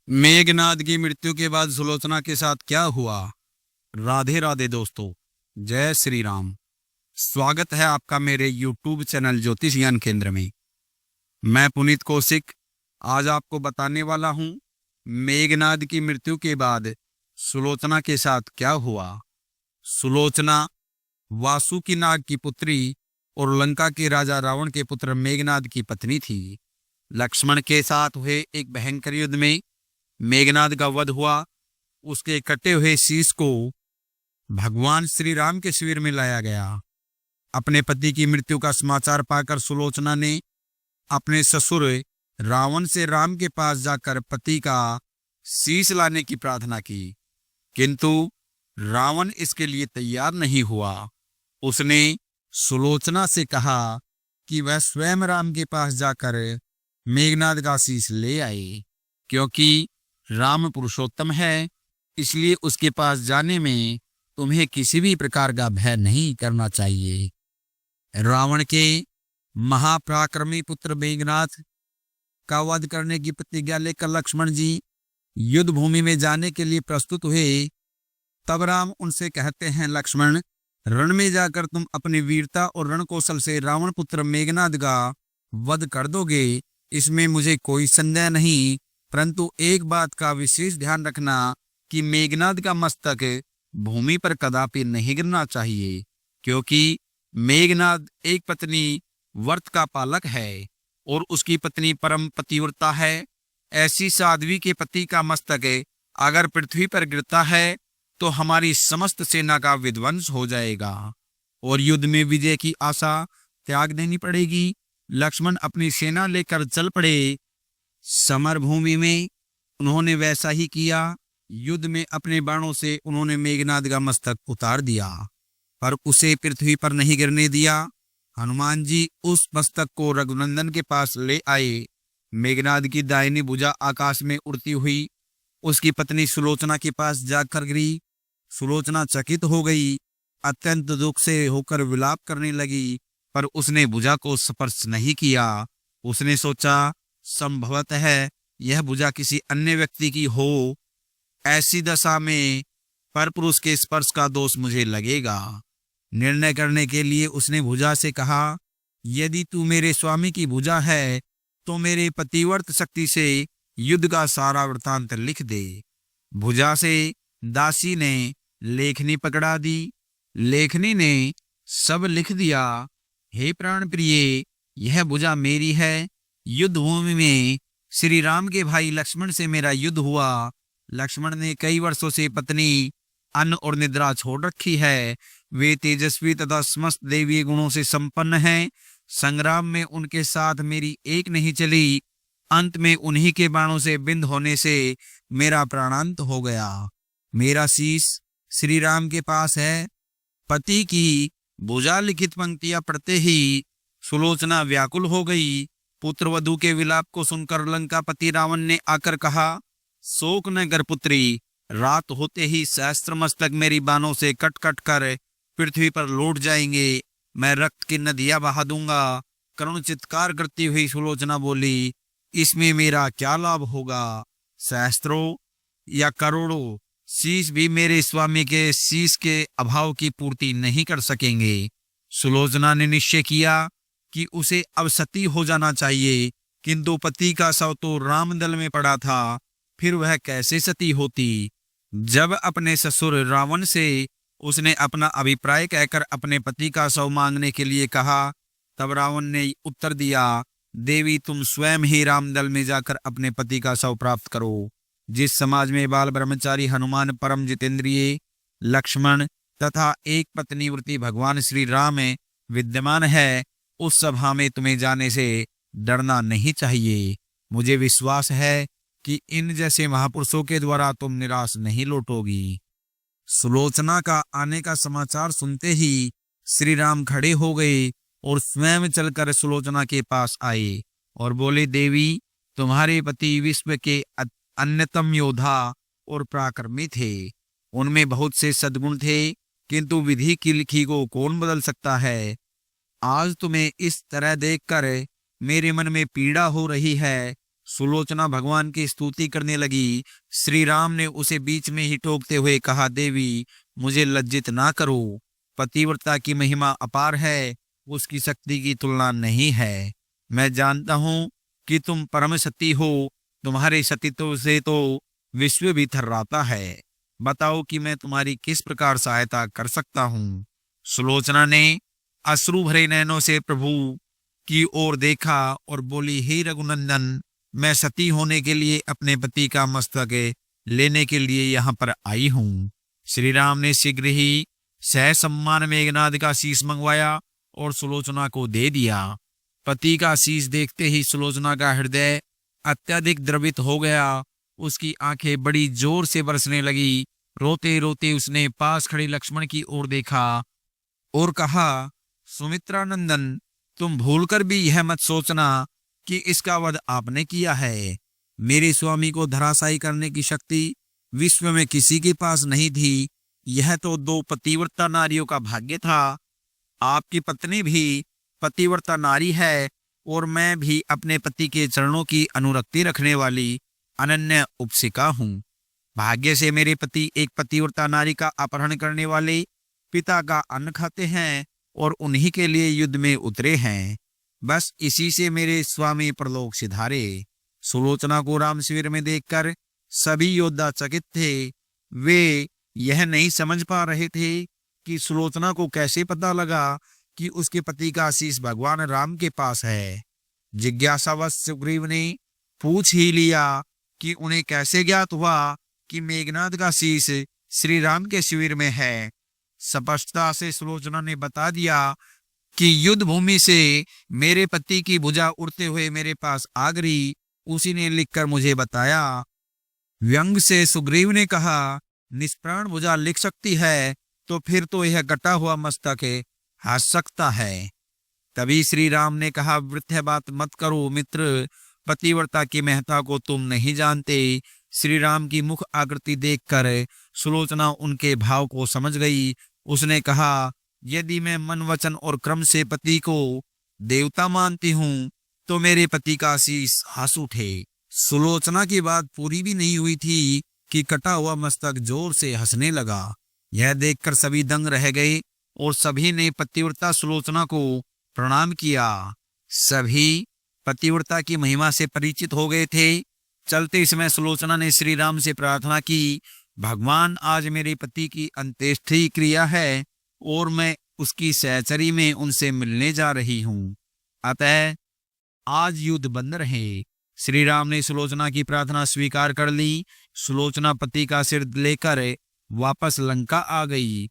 मेघनाद की मृत्यु के बाद सुलोचना के साथ क्या हुआ। राधे राधे दोस्तों, जय श्री राम। स्वागत है आपका मेरे YouTube चैनल ज्योतिष ज्ञान केंद्र में। मैं पुनीत कौशिक आज आपको बताने वाला हूं मेघनाद की मृत्यु के बाद सुलोचना के साथ क्या हुआ। सुलोचना वासुकी नाग की पुत्री और लंका के राजा रावण के पुत्र मेघनाद की पत्नी थी। लक्ष्मण के साथ हुए एक भयंकर युद्ध में मेघनाद का वध हुआ। उसके कटे हुए शीश को भगवान श्री राम के शिविर में लाया गया। अपने पति की मृत्यु का समाचार पाकर सुलोचना ने अपने ससुर रावण से राम के पास जाकर पति का शीश लाने की प्रार्थना की, किंतु रावण इसके लिए तैयार नहीं हुआ। उसने सुलोचना से कहा कि वह स्वयं राम के पास जाकर मेघनाद का शीश ले आए, क्योंकि राम पुरुषोत्तम है, इसलिए उसके पास जाने में तुम्हें किसी भी प्रकार का भय नहीं करना चाहिए। रावण के महापराक्रमी पुत्र मेघनाद का वध करने की प्रतिज्ञा लेकर लक्ष्मण जी युद्ध भूमि में जाने के लिए प्रस्तुत हुए। तब राम उनसे कहते हैं, लक्ष्मण, रण में जाकर तुम अपनी वीरता और रण कौशल से रावण पुत्र मेघनाद का वध कर दोगे, इसमें मुझे कोई संदेह नहीं, परंतु एक बात का विशेष ध्यान रखना कि मेघनाद का मस्तक भूमि पर कदापि नहीं गिरना चाहिए, क्योंकि मेघनाद एक पत्नी व्रत का पालक है और उसकी पत्नी परम पतिव्रता है। ऐसी साध्वी के पति का मस्तक अगर पृथ्वी पर गिरता है तो हमारी समस्त सेना का विध्वंस हो जाएगा और युद्ध में विजय की आशा त्याग देनी पड़ेगी। लक्ष्मण अपनी सेना लेकर चल पड़े। समर भूमि में उन्होंने वैसा ही किया। युद्ध में अपने बाणों से उन्होंने मेघनाद का मस्तक उतार दिया, पर उसे पृथ्वी पर नहीं गिरने दिया। हनुमान जी उस मस्तक को रघुनंदन के पास ले आए। मेघनाद की दाहिनी भुजा आकाश में उड़ती हुई उसकी पत्नी सुलोचना के पास जाकर गिरी। सुलोचना चकित हो गई, अत्यंत दुख से होकर विलाप करने लगी, पर उसने भुजा को स्पर्श नहीं किया। उसने सोचा, संभवतः है यह भुजा किसी अन्य व्यक्ति की हो। ऐसी दशा में परपुरुष के स्पर्श का दोष मुझे लगेगा। निर्णय करने के लिए उसने भुजा से कहा, यदि तू मेरे स्वामी की भुजा है तो मेरे पतिव्रत शक्ति से युद्ध का सारा वृतांत लिख दे। भुजा से दासी ने लेखनी पकड़ा दी। लेखनी ने सब लिख दिया। हे प्राण प्रिय, यह भुजा मेरी है। युद्ध भूमि में श्री राम के भाई लक्ष्मण से मेरा युद्ध हुआ। लक्ष्मण ने कई वर्षों से पत्नी अन्न और निद्रा छोड़ रखी है। वे तेजस्वी तथा समस्त दैवीय गुणों से संपन्न हैं। संग्राम में उनके साथ मेरी एक नहीं चली। अंत में उन्हीं के बाणों से बिंद होने से मेरा प्राणांत हो गया। मेरा शीश श्री राम के पास है। पति की भुजा लिखित पंक्तियां पढ़ते ही सुलोचना व्याकुल हो गई। पुत्र वधू के विलाप को सुनकर लंकापति रावण ने आकर कहा, शोक न कर पुत्री, रात होते ही सहस्त्र मस्तक मेरी बाणों से कट कट कर पृथ्वी पर लौट जाएंगे। मैं रक्त की नदियां बहा दूंगा। करुण चित्कार करती हुई सुलोचना बोली, इसमें मेरा क्या लाभ होगा। सहस्त्रों या करोड़ों शीश भी मेरे स्वामी के शीश के अभाव की पूर्ति नहीं कर सकेंगे। सुलोचना ने निश्चय किया कि उसे अब सती हो जाना चाहिए, किंतु पति का शव तो रामदल में पड़ा था, फिर वह कैसे सती होती। जब अपने ससुर रावण से उसने अपना अभिप्राय कहकर अपने पति का शव मांगने के लिए कहा, तब रावण ने उत्तर दिया, देवी तुम स्वयं ही रामदल में जाकर अपने पति का शव प्राप्त करो। जिस समाज में बाल ब्रह्मचारी हनुमान, परम जितेंद्रिय लक्ष्मण तथा एक पत्नीव्रती भगवान श्री राम विद्यमान है, उस सभा में तुम्हें जाने से डरना नहीं चाहिए। मुझे विश्वास है कि इन जैसे महापुरुषों के द्वारा तुम निराश नहीं लौटोगी। सुलोचना का आने का समाचार सुनते ही श्री राम खड़े हो गए और स्वयं चलकर सुलोचना के पास आए और बोले, देवी तुम्हारे पति विश्व के अन्यतम योद्धा और पराक्रमी थे। उनमें बहुत से सद्गुण थे, किंतु विधि की लिखी को कौन बदल सकता है। आज तुम्हें इस तरह देखकर मेरे मन में पीड़ा हो रही है। सुलोचना भगवान की स्तुति करने लगी। श्री राम ने उसे बीच में ही टोकते हुए कहा, देवी मुझे लज्जित ना करो। पतिव्रता की महिमा अपार है, उसकी शक्ति की तुलना नहीं है। मैं जानता हूं कि तुम परम सती हो, तुम्हारे सतीत्व से तो विश्व भी थर्राता है। बताओ कि मैं तुम्हारी किस प्रकार सहायता कर सकता हूँ। सुलोचना ने अश्रु भरे नैनों से प्रभु की ओर देखा और बोली, हे रघुनंदन, मैं सती होने के लिए अपने पति का मस्तक लेने के लिए यहाँ पर आई हूँ। श्री राम ने शीघ्र ही सह सम्मान मेघनाद का शीश मंगवाया और सुलोचना को दे दिया। पति का शीश देखते ही सुलोचना का हृदय अत्यधिक द्रवित हो गया। उसकी आंखें बड़ी जोर से बरसने लगी। रोते रोते उसने पास खड़े लक्ष्मण की ओर देखा और कहा, सुमित्रा नंदन, तुम भूलकर भी यह मत सोचना कि इसका वध आपने किया है। मेरे स्वामी को धराशायी करने की शक्ति विश्व में किसी के पास नहीं थी। यह तो दो पतिव्रता नारियों का भाग्य था। आपकी पत्नी भी पतिव्रता नारी है और मैं भी अपने पति के चरणों की अनुरक्ति रखने वाली अनन्य उपसिका हूँ। भाग्य से मेरे पति एक पतिव्रता नारी का अपहरण करने वाले पिता का अन्न खाते हैं और उन्हीं के लिए युद्ध में उतरे हैं। बस इसी से मेरे स्वामी परलोक सिधारे। सुलोचना को राम शिविर में देखकर सभी योद्धा चकित थे। वे यह नहीं समझ पा रहे थे कि सुलोचना को कैसे पता लगा कि उसके पति का आशीष भगवान राम के पास है। जिज्ञासावश सुग्रीव ने पूछ ही लिया कि उन्हें कैसे ज्ञात हुआ कि मेघनाद का शीश श्री राम के शिविर में है। स्पष्टता से सुलोचना ने बता दिया कि युद्ध भूमि से मेरे पति की भुजा उड़ते हुए मेरे पास आ गई। उसी ने लिखकर मुझे बताया। व्यंग से सुग्रीव ने कहा, निष्प्राण भुजा लिख सकती है तो फिर तो यह कटा हुआ मस्तक हंस सकता है। तभी श्री राम ने कहा, वृथा बात मत करो मित्र, पतिव्रता की महत्ता को तुम नहीं जानते। श्री राम की मुख आकृति देखकर सुलोचना उनके भाव को समझ गई। उसने कहा, यदि मैं मन वचन और क्रम से पति को देवता मानती हूँ तो मेरे पति का शीश हंस उठे। सुलोचना की बात पूरी भी नहीं हुई थी कि कटा हुआ मस्तक जोर से हंसने लगा। यह देखकर सभी दंग रह गए और सभी ने पतिव्रता सुलोचना को प्रणाम किया। सभी पतिव्रता की महिमा से परिचित हो गए थे। चलते समय सुलोचना ने श्री राम से प्रार्थना की, भगवान, आज मेरे पति की अंत्येष्टि क्रिया है और मैं उसकी सहचरी में उनसे मिलने जा रही हूँ, अतः आज युद्ध बंद रहे। श्री राम ने सुलोचना की प्रार्थना स्वीकार कर ली। सुलोचना पति का सिर लेकर वापस लंका आ गई।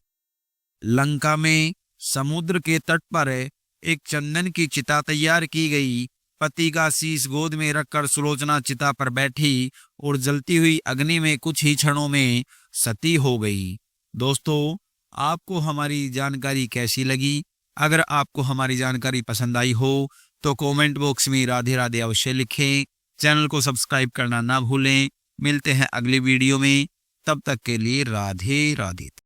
लंका में समुद्र के तट पर एक चंदन की चिता तैयार की गई। पति का शीश गोद में रखकर सुलोचना चिता पर बैठी और जलती हुई अग्नि में कुछ ही क्षणों में सती हो गई। दोस्तों, आपको हमारी जानकारी कैसी लगी? अगर आपको हमारी जानकारी पसंद आई हो तो कमेंट बॉक्स में राधे राधे अवश्य लिखें। चैनल को सब्सक्राइब करना ना भूलें। मिलते हैं अगली वीडियो में, तब तक के लिए राधे राधे।